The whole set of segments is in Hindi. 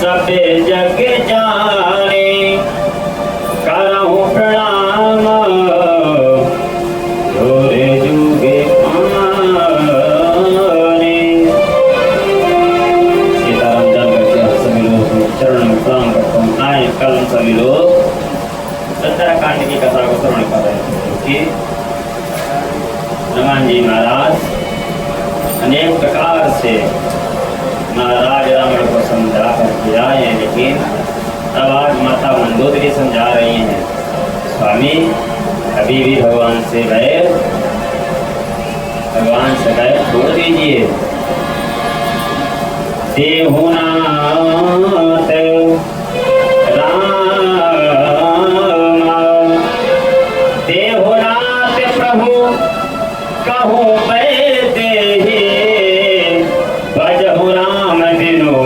सबे जग जाने करहु प्रणाम जोरे जुगे पाने। सीताराम जान करके सभी लोग चरण में प्रणाम करता हूँ। आए कल सभी लोग सुंदरकांड की कथा को श्रवण कर रहे थे, क्योंकि हनुमान जी महाराज अनेक प्रकार से महाराज रावण को समझा करके आए हैं, लेकिन अब आज माता मंदोदरी समझा रही हैं, स्वामी अभी भी भगवान से बैर छोड़ दीजिए। देहुनाथ राम देहुनाथ प्रभु कहूँ बैदेहि भजहु राम बिनु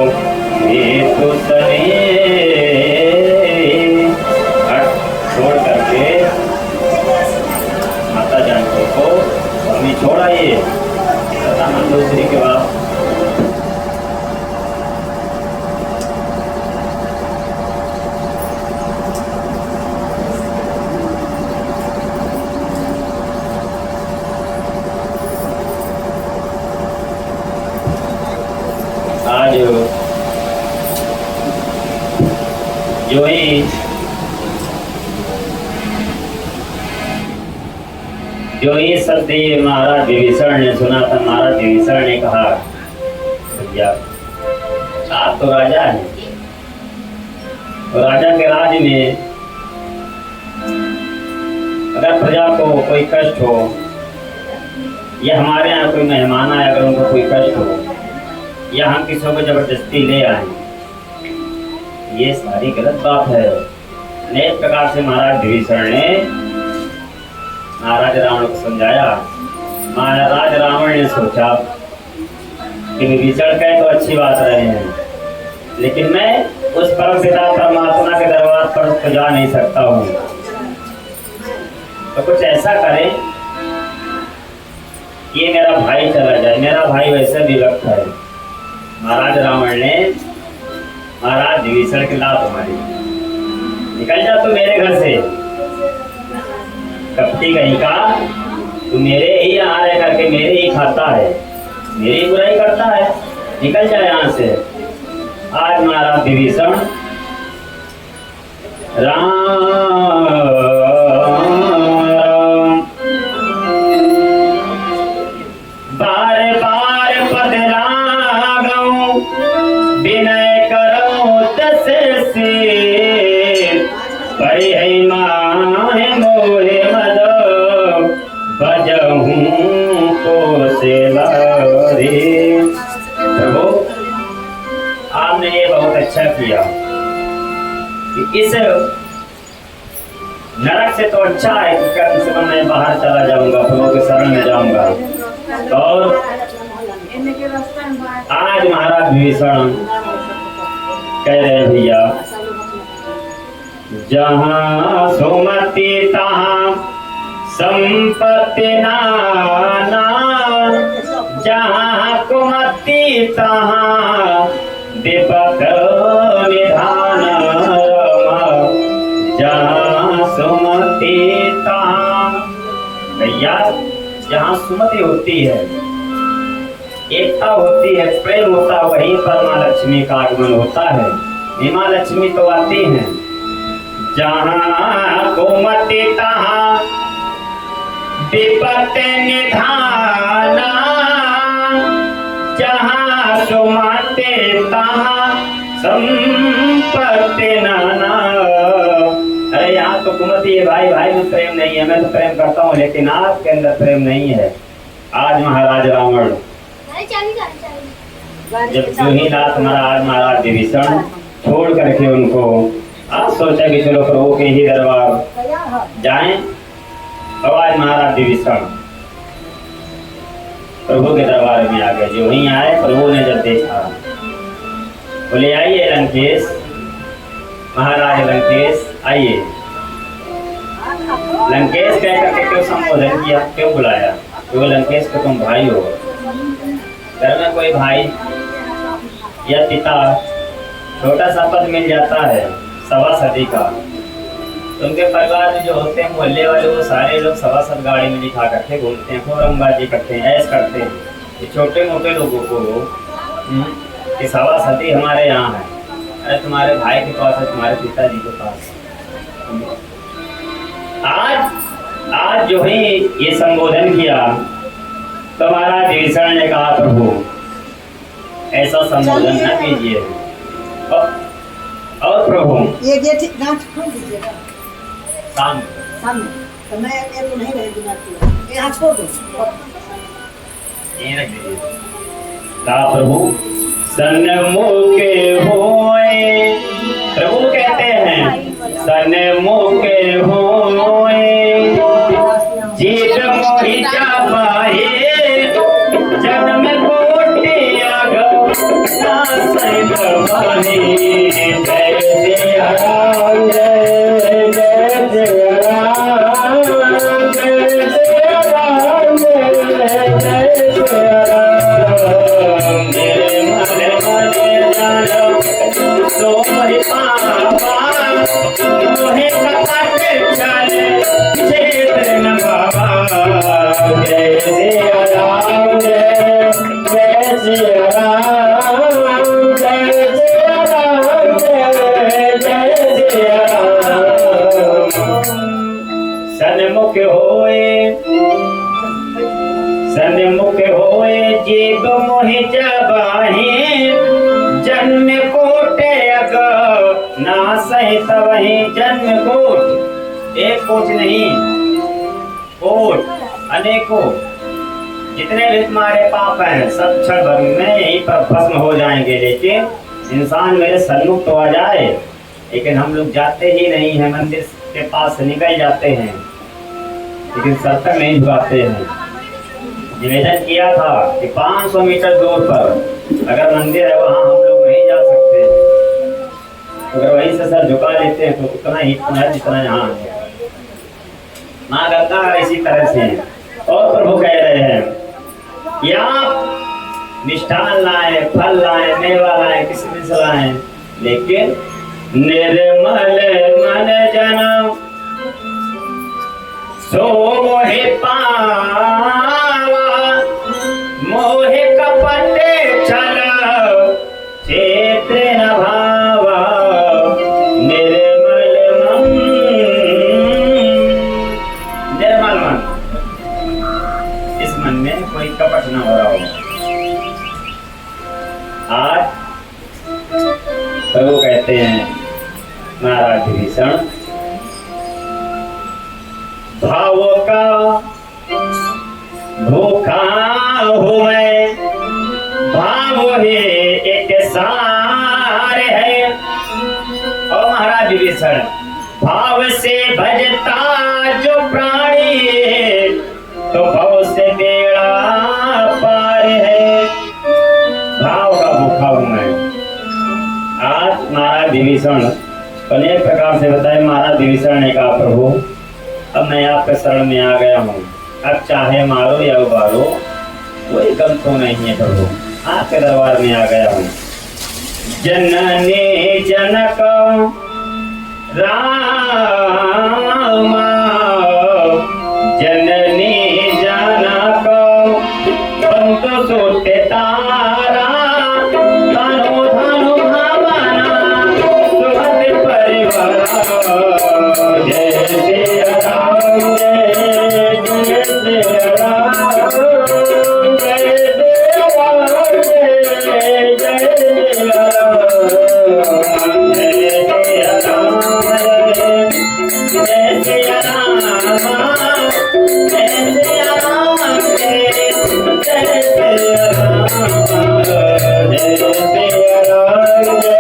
हेतु सने। छोड़ करके माता जानकी को स्वामी छोड़ाइए। दूसरी के बाद आज जो ही शब्द महाराज विभीषण ने सुना था, महाराज विभीषण ने कहा, भैया आप तो राजा हैं, तो राजा के राज में अगर प्रजा को कोई कष्ट हो या हमारे यहाँ कोई मेहमान आए अगर उनको कोई कष्ट हो या हम किसी को जबरदस्ती ले आए, ये सारी गलत बात है। अनेक प्रकार से महाराज विभीषण ने महाराज रावण को समझाया। महाराज रावण ने सोचा कि विभीषण कहे तो अच्छी बात रहे हैं, लेकिन मैं उस परम पिता परमात्मा के दरबार पर तो जा नहीं सकता हूँ, तो कुछ ऐसा करें कि मेरा भाई चला जाए। मेरा भाई वैसे विभक्त है। महाराज रावण ने महाराज विभीषण की लात मारी, निकल जा तू मेरे घर से, कपटी कहीं का, तू मेरे ही यहाँ रह करके मेरे ही खाता है, मेरी बुराई करता है, निकल जा यहाँ से। आज महाराज विभीषण राम बार बार पद लागऊं विनय करूं दस से परिहै माहे मोहे मद भजहूं को सेवारी। प्रभु आपने ये बहुत अच्छा किया कि इस नरक से तो अच्छा है कि कम से कम मैं बाहर चला जाऊंगा, प्रभु के शरण में जाऊंगा। और आज महाराज विभीषण कह रहे हैं, भैया जहाँ सुमति तहाँ संपत्ति नाना, जहाँ कुमति तहाँ विपद निधान। जहाँ सुमति तहाँ, भैया जहाँ सुमति होती है, एकता होती है, प्रेम होता है, वहीं पर माँ लक्ष्मी का आगमन होता है। माँ लक्ष्मी तो आती हैं। जहाँ कुमति तहाँ विपत्ति निधाना, जहाँ सुमति तहाँ संपत्ति नाना। अरे यहाँ तो कुमति है, भाई भाई में प्रेम नहीं है, मैं तो प्रेम करता हूँ, लेकिन आपके अंदर प्रेम नहीं है। आज महाराज रावण जब जो ही रात महाराज महाराज विभीषण छोड़ करके उनको आज सोचा कि चलो प्रभु के ही दरबार जाएं। तो आज महाराज विभीषण प्रभु के दरबार में आ गए। जो ही आए, प्रभु ने जब देखा, बोले आइए लंकेश, महाराज लंकेश आइए। लंकेश कह करके क्यों संबोधन किया, क्यों बुलाया? क्योंकि लंकेश को तुम भाई हो। घर में कोई भाई या पिता छोटा सा पद मिल जाता है सभासदी का, तो उनके परिवार में जो होते हैं मोहल्ले वाले वो सारे लोग सभासद गाड़ी में दिखा करके घूमते हैं, खूब रंगबाजी करते हैं, ऐश करते हैं। ये छोटे मोटे लोगों को कि सभासदी हमारे यहाँ है, अरे तुम्हारे भाई के पास है, तुम्हारे पिताजी के पास। आज जो ही ये संबोधन किया तो महाराज विभीषण ने कहा प्रभु ऐसा संबोधन न कीजिए। और प्रभु ये गेट गांठ खोल दीजिएगा सामने सामने, तो मैं ये तो नहीं रहेगी ना, यहाँ छोड़ दो, ये रख दीजिए। कहा प्रभु सन्मुखे होए, प्रभु कहते हैं सन्मुखे होए, जीत मोहि चापाए, जन्म कोटि अगम नासै भवानी। जय सिया राम, जय जय सिया राम, जय सिया राम, जय जय सिया राम। मेरे मन जानो तो मोहि पापा, मोहि कपट चले क्षेत्र न बाबा। जय सिया राम, जय जय सिया राम, जय सिया राम, जय जय सिया राम। सन्मुख होए, सन्मुख होए, जीव मोहि चबाहि, जन्म कोटि अग नासै तबहि। जन्म कोट, एक कोट नहीं, कोट अनेकों, जितने भी तुम्हारे पाप हैं सब क्षण भर में यहीं पर भस्म हो जाएंगे। लेकिन इंसान मेरे सन्मुख तो आ जाए, लेकिन हम लोग जाते ही नहीं हैं, मंदिर के पास से निकल जाते हैं, लेकिन सर तक नहीं झुकाते हैं। निवेदन किया था कि 500 मीटर दूर पर अगर मंदिर है वहाँ हम लोग नहीं जा सकते, अगर वहीं से सर झुका लेते हैं तो उतना ही है जितना यहाँ है। माँ गंगा इसी तरह से। और प्रभु कह रहे हैं कि आप मिष्ठान लाए, फल लाए, मेवा लाए, किसमिस लाए, लेकिन निर्मल मन जन सो मोहि पावा, मोहि कपट छल क्षेत्र न भावा। निर्मल मन, निर्मल मन, इस मन में कोई कपट न हो रहा हो। आज प्रभु कहते हैं महाराज विभीषण, भाव का भूखा हूँ मैं, भाव ही एक सार है। और महाराज विभीषण भाव से भजता जो प्राणी, तो भाव से बेड़ा पार है। भाव का भूखा हूँ मैं। आज महाराज विभीषण अनेक प्रकार से बताए। महाराज विभीषण ने कहा प्रभु अब मैं आपके शरण में आ गया हूँ, अब चाहे मारो या उबारो कोई गम तो नहीं है प्रभु, आपके दरबार में आ गया हूँ। जननी जनक रामा, जननी जनक बंधु सोते तारा, धनु धनु भावना सुहृद परिवार। जय सिया राम, जय जय सिया राम, जय सिया राम, जय जय सिया राम। जय सिया राम, जय सिया राम, जय सिया राम, जय जय सिया राम। जय सिया राम, जय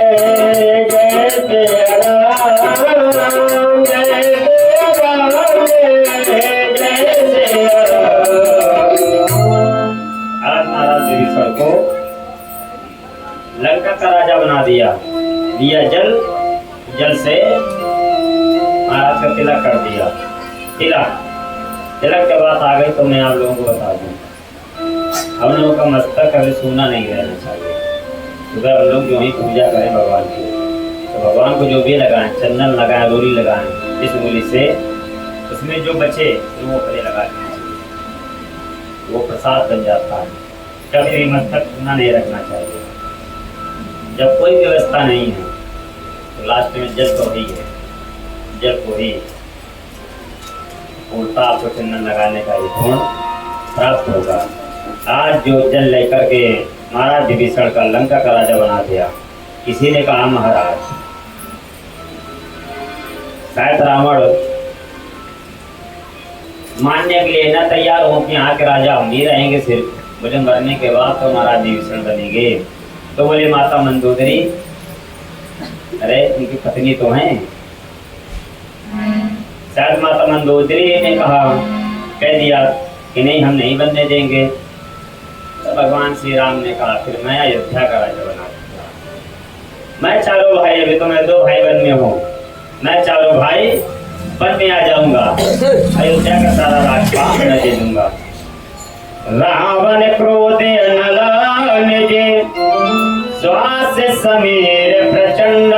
जय सिया राम, जय सिया राम, जय जय सिया राम। आज महाराज विभीषण को लंका का राजा बना दिया, दिया जल, जल से महाराज का तिलक कर दिया। तिलक, तिलक के बाद आ गई तो मैं आप लोगों को बता दूं, हम लोगों का मस्तक कभी सोना नहीं रहना चाहिए। सुबह हम लोग जो ही पूजा करें भगवान की, तो भगवान को जो भी लगाएं, चंदन लगाएं, रोली लगाएं, इस उंगली से उसमें जो बचे तो वो पहले लगा देना चाहिए, वो प्रसाद बन जाता है। कभी भी मस्तक खुला नहीं रखना चाहिए। जब कोई व्यवस्था नहीं है तो लास्ट में जल तो ही है, जल को ही उल्टा आपको चंदन लगाने का ये गुण प्राप्त होगा। आज जो जल लेकर के महाराज विभीषण का लंका का राजा बना दिया, किसी ने कहा महाराज, शायद रावण मानने के लिए न तैयार हो कि यहाँ के राजा हम नहीं रहेंगे, सिर्फ बोले मरने के बाद तो महाराज विभीषण बनेंगे। तो बोले माता मंदोदरी, अरे उनकी पत्नी तो हैं। शायद माता मंदोदरी ने कह दिया कि नहीं, हम नहीं बनने देंगे। तो भगवान श्री राम ने कहा फिर मैं अयोध्या का राजा बना दूंगा। मैं चारों भाई, अभी तो मैं 2 भाई वन में हूँ, मैं चारों भाई वन में आ जाऊंगा, अयोध्या का सारा राजपाट मैं दे दूंगा। रावण क्रोध नलन जे श्वास समीर प्रचंड,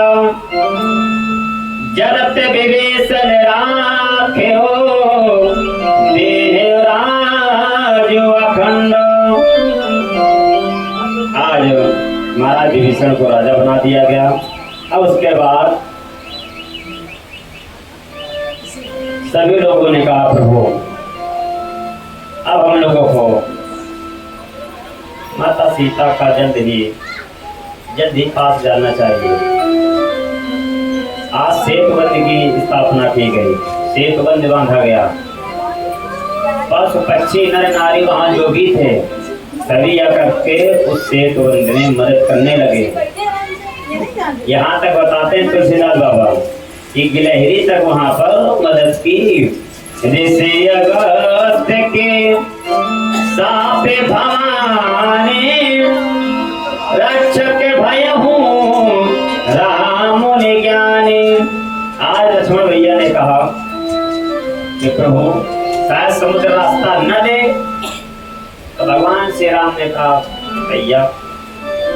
जरत विभीषण राखे हो देह राज अखंड। आज महाराज विभीषण को राजा बना दिया गया। अब उसके बाद सभी लोगों ने कहा प्रभु अब हम लोगों को माता सीता का जल्द ही पास जाना चाहिए। आज सेतुबंध की स्थापना की गई, सेतुबंध बांधा गया। पशु पक्षी नर नारी वहां जो भी थे सभी आकर के उस सेतुबंध में मदद करने लगे। यहाँ तक बताते हैं तुलसीदास बाबा कि गिलहरी तक वहां पर मदद की। ऋषि अगस्त्य के सापे भवानी, रक्षक भय हूँ राम ने ज्ञानी। आज लक्ष्मण भैया ने कहा कि प्रभु शायद समुद्र रास्ता न दे, तो भगवान श्री राम ने कहा भैया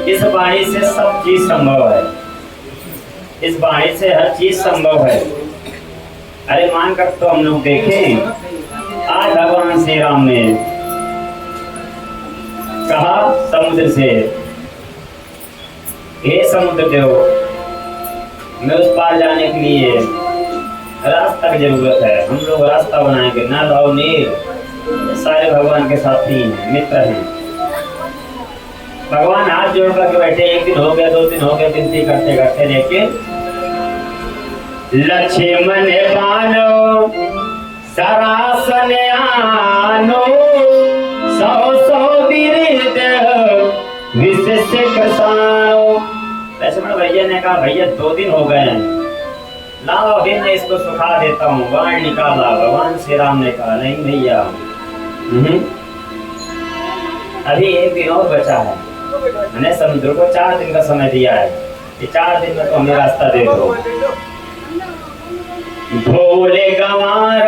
इस वाणी से सब चीज संभव है, इस वाणी से हर चीज संभव है। अरे मान कर तो हम लोग देखें, आज भगवान श्री राम ने कहा समुद्र से, हे समुद्र देव, मैं उस पार जाने के लिए रास्ता की जरूरत है, हम लोग रास्ता बनाएंगे। नल और नील सारे भगवान के साथी हैं, मित्र हैं। भगवान हाथ जोड़ करके बैठे, 1 दिन हो गया, 2 दिन हो गए, विनती करते करते, लेकिन लक्ष्मण बानो सरासन आनो, 100 वीर विशेष कृषाणो। लक्ष्मण भैया ने कहा भैया 2 दिन हो गए हैं, लाओ अभी मैं इसको सुखा देता हूँ। बाण निकाला, भगवान श्री राम ने कहा नहीं भैया, अभी 1 दिन और बचा है। मैंने समुद्र को 4 दिन का समय दिया है, कि 4 दिन में तो हमें रास्ता दे दो। भोले गंवार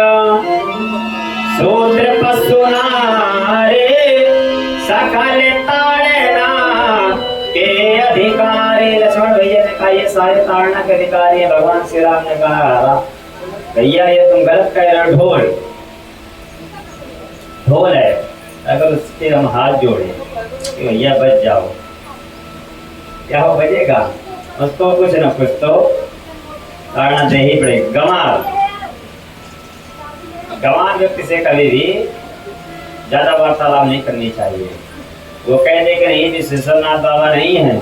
शूद्र पशु नारे, सकल ताड़े ना के अधिकारी। लक्ष्मण भैया ने कहा ये सारे ताड़ना के अधिकारी है। भगवान श्री राम ने कहा भैया ये तुम गलत कह रहे हो। ढोल है, अगर उसके हम हाथ जोड़े कि भैया बच जाओ, क्या हो बजेगा? उसको कुछ न कुछ तो ताड़ना दे ही पड़ेगा। गंवार व्यक्ति से कभी भी ज्यादा वार्तालाप नहीं करनी चाहिए। वो कह दे कि नहीं जी सिद्धनाथ बाबा नहीं है,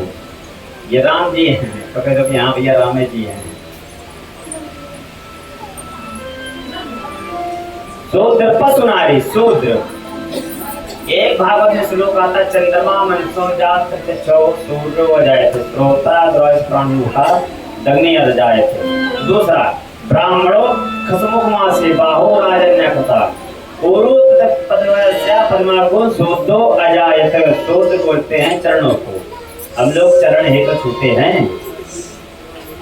ये राम जी हैं, तो कह दो कि हाँ भैया राम जी हैं। शूद्र पशु नारी, शूद्र। एक भागवत में श्लोक आता है, चंद्रमा मनसो जात सूर्यो अजायते श्रोता द्रष्टानुहा दग्नि अजायते। दूसरा ब्राह्मणों खसमुख मासे बाहो राजन्य कथा पद्मार्गो शोधो अजायत। शोध बोलते हैं चरणों को, हम लोग चरण ही तो छूते हैं,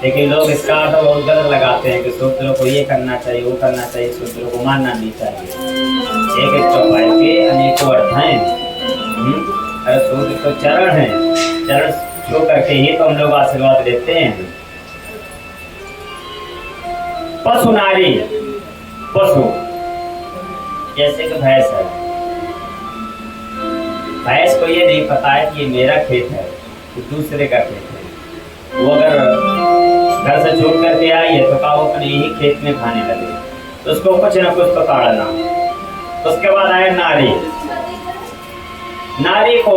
लेकिन लोग इसका अर्थ बहुत गलत लगाते हैं कि शूद्रों को ये करना चाहिए, वो करना चाहिए, शूद्रों को मानना नहीं चाहिए। एक चौपाई के अनेकों अर्थ हैं। अरे शूद्र तो चरण है, चरण छू करके ही तो हम लोग आशीर्वाद लेते हैं। पशु नारी, पशु जैसे कि भैंस है, भैंस को ये नहीं पता है कि ये मेरा खेत है, ये दूसरे का खेत है। वो अगर घर से छोड़ करके आई है तो का वो अपने ही खेत में खाने लगे, तो उसको कुछ ना कुछ तो ताड़ना। उसके बाद आए नारी, नारी को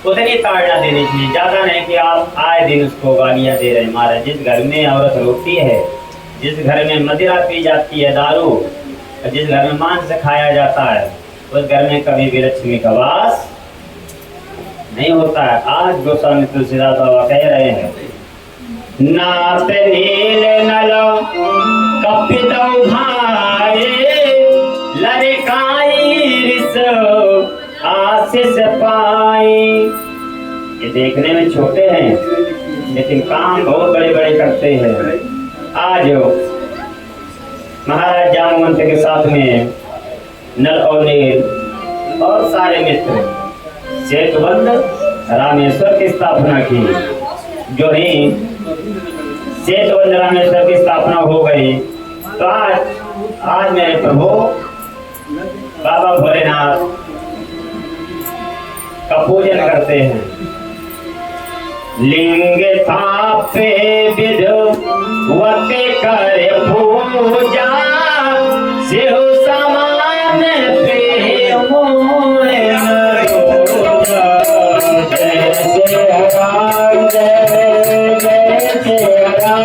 उतनी ताड़ना देनी चाहिए, ज्यादा नहीं कि आप आए दिन उसको गालियां दे रहे मारे। जिस घर में औरत रोती है, जिस घर में मदिरा पी जाती है, दारू, जिस घर में मांस खाया जाता है, उस घर में कभी भी लक्ष्मी का वास नहीं होता है। आज गोस्वामी तुलसीदास बाबा कह रहे हैं, नाथ नील नल कपितौ भाई लड़काई रिस आशीष पाई। ये देखने में छोटे हैं लेकिन काम बहुत बड़े बड़े करते हैं। आज महाराज जामवंत के साथ में नल और नील और सारे मित्र सेतुबंध रामेश्वर की स्थापना की। जो ही सेतुबंध रामेश्वर की स्थापना हो गई तो आज मेरे प्रभु बाबा भोलेनाथ का पूजन करते हैं। लिंग थापे विधवते करे पूजा, शिव समान प्रेम मोहे नरोजा। जय जय राम, जय जय जय राम,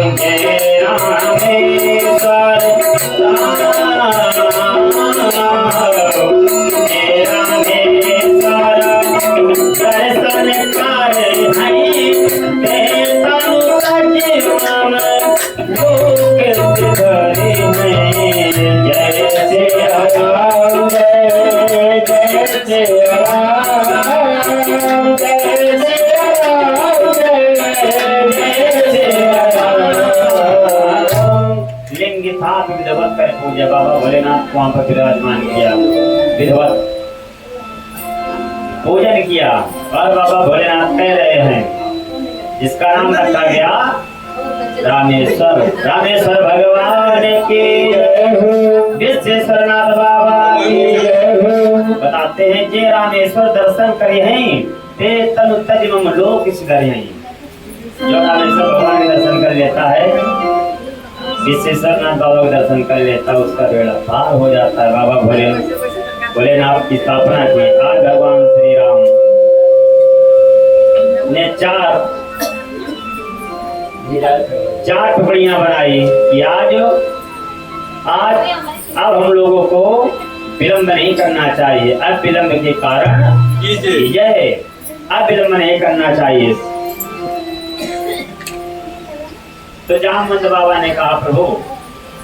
जय जय राम, जय जय जय राम। जय रामेश्वर दर्शन कर हई तनु जीवन लोक करे हैं। जय जय राम, जय जय जय राम, जय जय राम, जय जय राम। लिंग था विधवत कर पूजा, बाबा भोलेनाथ वहां पर विराजमान किया, विधवत पूजन किया। और बाबा भोलेनाथ कह रहे हैं जिसका नाम रखा गया रामेश्वर। रामेश्वर भगवान की विश्वेश्वरनाथ बाबा की। बताते हैं जे रामेश्वर दर्शन करे हैं ते तनु तजिमम लोक इस घर हैं। जो रामेश्वर भगवान के दर्शन कर लेता है, विश्वेश्वरनाथ बाबा के दर्शन कर लेता है, उसका बेड़ा पार हो जाता है। बाबा भोलेनाथ की स्थापना की। आज भगवान श्री राम ने चार टुकड़ियां बनाई कि आज अब हम लोगों को विलंब नहीं करना चाहिए। अब विलंब के कारण कीजिए, अब विलंब नहीं करना चाहिए। तो जामवंत बाबा ने कहा प्रभु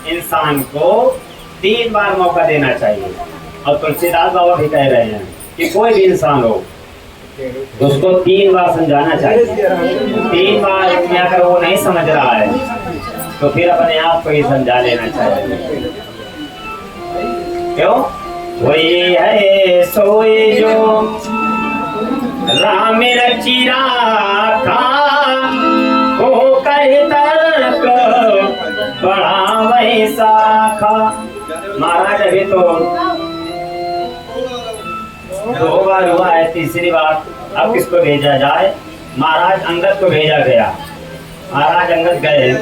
इंसान को 3 बार मौका देना चाहिए। और तुलसीदास बाबा भी कह रहे हैं कि कोई भी इंसान हो उसको 3 बार समझाना चाहिए। 3 बार में अगर वो नहीं समझ रहा है तो फिर अपने आप को ही समझा लेना चाहिए। क्यों? वही है सोए जो राम रचि राखा, को कह तर्क बड़ा वही शाखा। महाराज अभी तो 2 बार हुआ है, तीसरी बार अब किसको भेजा जाए? महाराज अंगद को भेजा गया। महाराज अंगद गए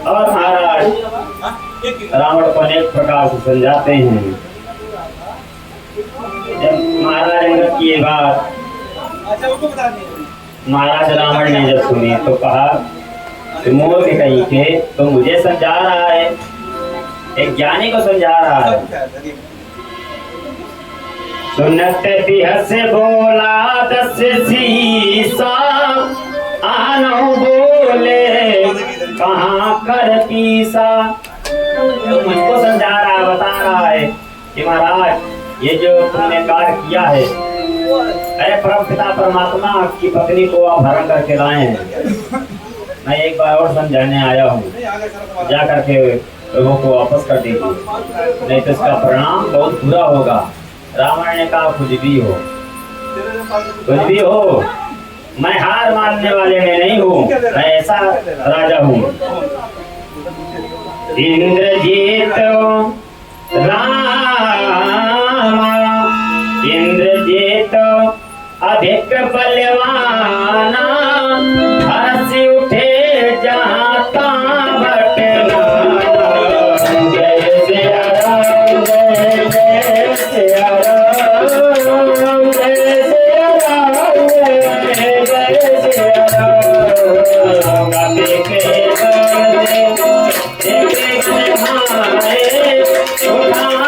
और महाराज रावण को अनेक प्रकार से समझाते हैं। जब महाराज अंगद की ये बात महाराज रावण ने जब सुनी तो कहा मोह के कहीं के तो मुझे समझा रहा है, एक ज्ञानी को समझा रहा है। सुनते बिहस बोला 10 शीशा, आनो बोले कहाँ कर पीसा। तो मुझको समझा रहा है, बता रहा है कि महाराज ये जो तुमने कार्य किया है, अरे परमपिता परमात्मा की पत्नी को आप हरण करके लाए हैं। मैं एक बार और समझाने आया हूँ, जा करके प्रभु को वापस कर दीजिए, नहीं तो इसका परिणाम बहुत बुरा होगा। रावण ने कहा कुछ भी हो, कुछ भी हो, मैं हार मानने वाले में नहीं हूँ, मैं ऐसा राजा हूँ। इंद्रजीत रामा, इंद्रजीत अधिक बलवाना, हर्ष उठे जाता बटना। जय सिया राम, जय सिया राम, जय सिया राम, जय सिया राम। गाते के गाने, देखे गए उठाओ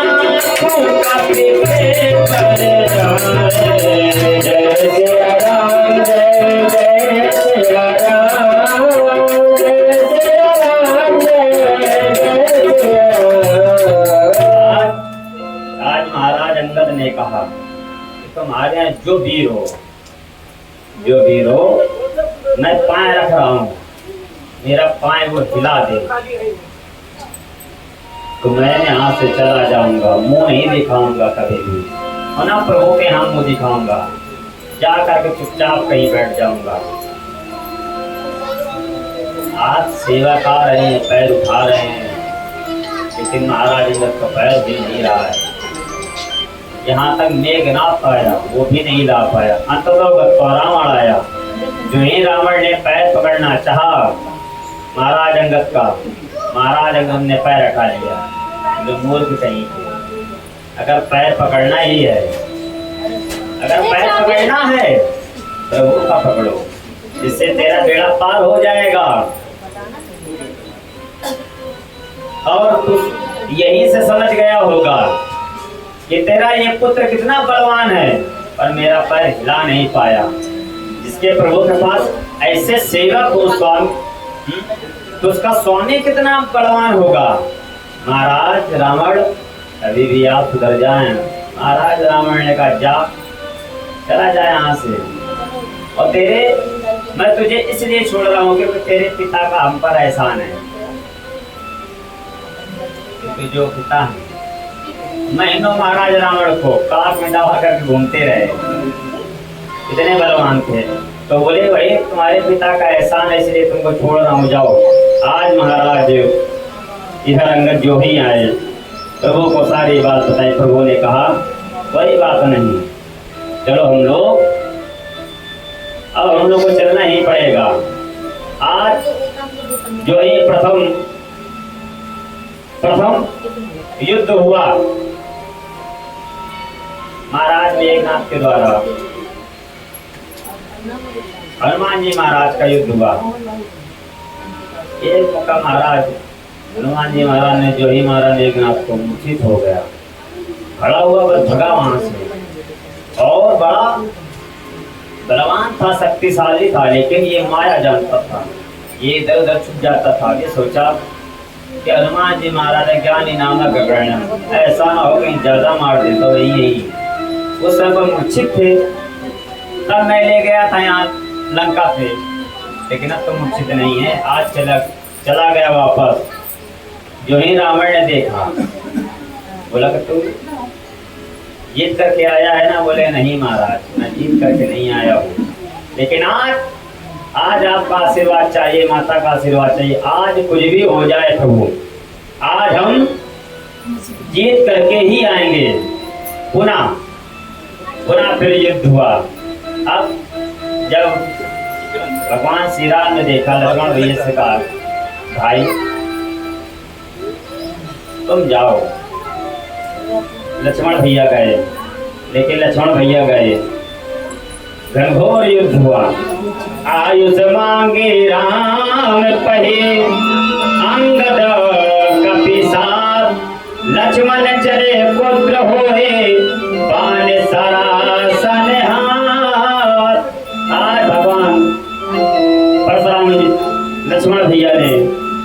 काफी पे कर जाए। जय सिया राम, जय सिया राम, जय सिया राम, जय सिया राम। आज महाराज अंगद ने कहा कि तुम्हारे यहाँ जो वीर हो, मैं पाए रख रहा हूँ, मेरा पाए वो हिला दे तो मैं यहाँ से चला जाऊंगा, मुंह नहीं दिखाऊंगा कभी भी, और ना प्रभु के यहाँ मुंह दिखाऊंगा, जा करके चुपचाप कहीं बैठ जाऊंगा। आज सेवा कर रहे हैं, पैर उठा रहे हैं, लेकिन महाराज इंद्र का पैर भी नहीं रहा है। यहाँ तक मेघनाथ आया, वो भी नहीं ला पाया। अंततः रावण आया। जो ही रावण ने पैर पकड़ना चाहा महाराज अंगद का, महाराज अंगद ने पैर हटा लिया। जो मूर्ख कहीं थे, अगर पैर पकड़ना ही है, अगर पैर पकड़ना है प्रभु का पकड़ो, जिससे तेरा बेड़ा पार हो जाएगा। और तू यही से समझ गया होगा कि तेरा ये पुत्र कितना बलवान है, पर मेरा पैर हिला नहीं पाया। जिसके प्रभु के पास ऐसे सेवक हो स्वामी, तो उसका स्वामी कितना बलवान होगा। महाराज रावण, अभी भी आप सुधर जाएं। महाराज रावण ने कहा जा, चला जाए यहाँ से, और मैं तुझे इसलिए छोड़ रहा हूँ क्योंकि तेरे पिता का हम पर एहसान है। क्योंकि जो पिता है, महीनों महाराज रावण को कार में दबा करके घूमते रहे, इतने बलवान थे। तो बोले भाई तुम्हारे पिता का एहसान है इसलिए तुमको छोड़ रहा हूँ, जाओ। आज महाराज इधर अंगद जो ही आए, प्रभु को सारी बात बताई। प्रभु ने कहा कोई बात नहीं, चलो हम लोग, अब हम लोग को चलना ही पड़ेगा। आज जो ही प्रथम युद्ध हुआ महाराज मेघनाथ के द्वारा, हनुमान जी महाराज का युद्ध हुआ। एक मौका महाराज हनुमान जी महाराज ने जो ही मारा, मेघनाथ को मूर्छित हो गया, खड़ा हुआ, बस भगा वहां से। और बड़ा बलवान था, शक्तिशाली था, लेकिन ये माया जानता था, ये इधर उधर छुप जाता था। ये सोचा कि हनुमान जी महाराज ज्ञानी नामक गगन, ऐसा ना हो कहीं ज्यादा मार देता तो यही। उस समय मूर्छित थे, तब मैं ले गया था यहाँ लंका पे, लेकिन अब तो मूर्छित नहीं है। आज चला गया वापस। जो ही रावण ने देखा, बोला कि तू जीत करके आया है ना? बोले नहीं महाराज, मैं जीत करके नहीं आया हूँ, लेकिन आज आपका आशीर्वाद चाहिए, माता का आशीर्वाद चाहिए। आज कुछ भी हो जाए प्रभु, आज हम जीत करके ही आएंगे। पुनः फिर युद्ध हुआ। अब जब भगवान श्री राम ने देखा, लक्ष्मण भैया से कहा भाई तुम जाओ। लक्ष्मण भैया गए, लेकिन लक्ष्मण भैया गए, घनघोर युद्ध हुआ। आयुष मांगे राम पहे, अंगद कपिसार, लक्ष्मण चले पुत्र होए, बाण सरासन हाथ। आज भगवान परशुराम लक्ष्मण भैया ने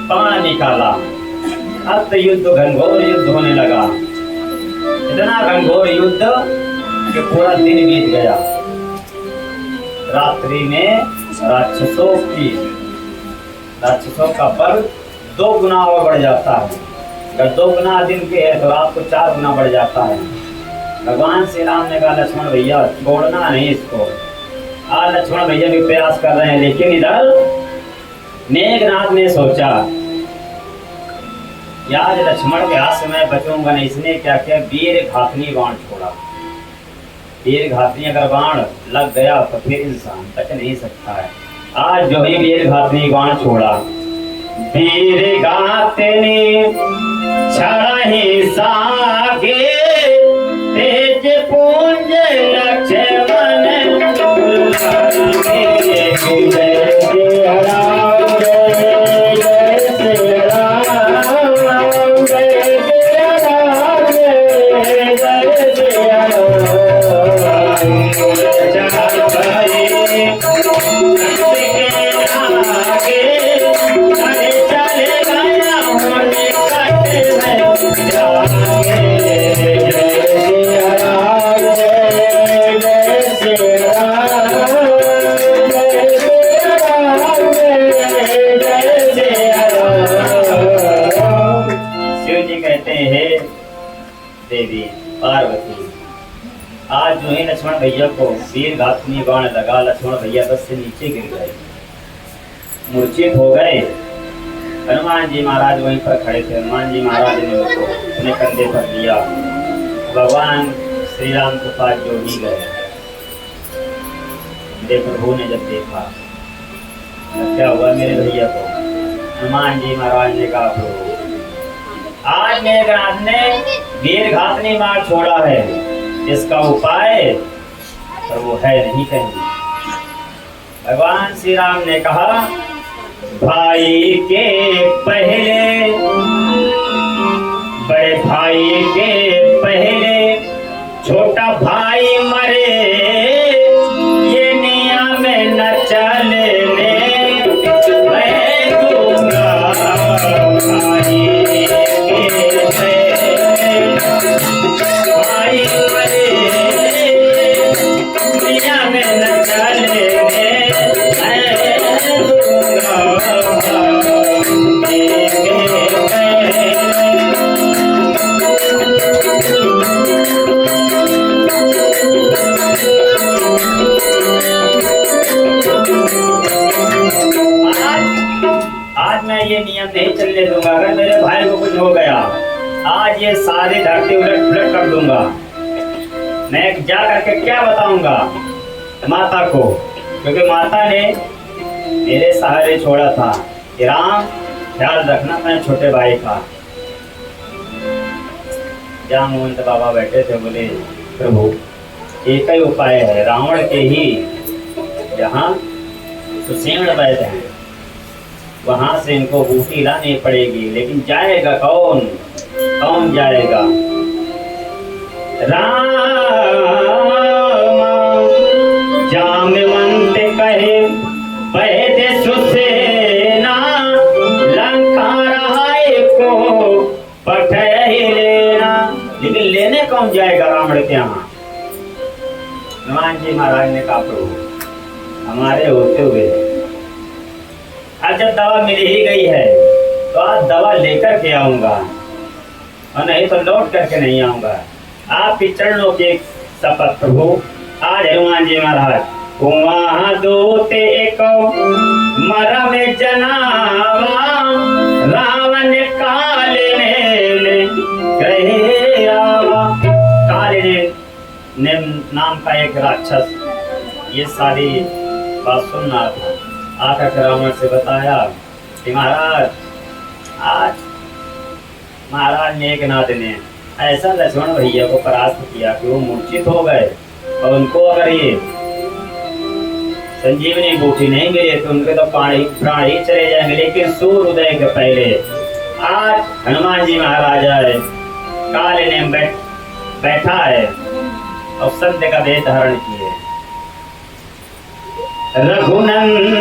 बाण निकाला। अब तो युद्ध घनघोर युद्ध होने लगा, इतना घनघोर युद्ध कि पूरा दिन बीत गया। रात्रि में राक्षसों का बल 2 गुना और बढ़ जाता है। अगर 2 गुना दिन के है तो रात को 4 गुना बढ़ जाता है। भगवान श्री राम ने कहा लक्ष्मण भैया छोड़ना नहीं इसको। आज लक्ष्मण भैया भी प्रयास कर रहे हैं, लेकिन इधर मेघनाथ ने सोचा आज लक्ष्मण के हाथ से मैं बचूंगा नहीं। इसने क्या किया, वीर घातनी बाण छोड़ा। वीर घातनी अगर बाण लग गया तो फिर इंसान बच नहीं सकता है। आज जो ही वीर घातनी बाण छोड़ा, वीर घातनी छड़ा ही सागे तेज पुंज लक्ष्मण देवी पार्वती। आज जो है लक्ष्मण भैया को वीर घातनी बाण लगा, लक्ष्मण भैया बस से नीचे गिर गए, मूर्छित हो गए। हनुमान जी महाराज वहीं पर खड़े थे। हनुमान जी महाराज ने उनको अपने कंधे पर लिया। भगवान श्री राम के पास जो ही गए, मेरे प्रभु ने जब देखा क्या हुआ मेरे भैया को, हनुमान जी महाराज ने कहा प्रभु आज मेघनाथ ने वीर घातनी बाण छोड़ा है, इसका उपाय पर वो है नहीं कहीं। भगवान श्री राम ने कहा भाई के पहले, बड़े भाई के पहले छोटा भाई मरे, ये नियम न चले मैं दूंगा भाई ये नियम नहीं चलने दूंगा। अगर मेरे भाई को कुछ हो गया, आज ये सारी धरती उलट पुलट कर दूंगा। मैं जा करके क्या बताऊंगा माता को, क्योंकि माता ने मेरे सहारे छोड़ा था कि राम ख्याल रखना अपने छोटे भाई का। जहाँ मोहंत बाबा बैठे थे बोले प्रभु एक ही उपाय है, रावण के ही जहाँ सुसेण बैठे हैं वहां से इनको बूटी लानी पड़ेगी, लेकिन जाएगा कौन, कौन जाएगा? राम जामवंत कहे बैठे सुसेना, लंका रहाय को पठे लेना, लेकिन लेने कौन जाएगा रावण के यहाँ? हनुमान जी महाराज ने कहा प्रभु हमारे होते हुए आज जब दवा मिल ही गई है तो आज दवा लेकर के आऊंगा, और नहीं तो लौट करके नहीं आऊंगा। आपके चरणों के शपथ प्रभु। आज हनुमान जी महाराज वहाँ दूते एक मरा में जनावा, रावण काले ने कहे आवा। काले ने नाम का एक राक्षस ये सारी बात सुन रहा था, आकर रावण से बताया कि महाराज आज महाराज मेघनाथ ने ऐसा लक्ष्मण भैया को परास्त किया कि वो मूर्छित हो गए, और उनको अगर ये संजीवनी बूटी नहीं मिले तो उनके तो प्राण ही चले जाएंगे। लेकिन सूर्य उदय के पहले आज हनुमान जी महाराज आए, काले ने बैठा है और संत का देह धारण किए। रघुनंदन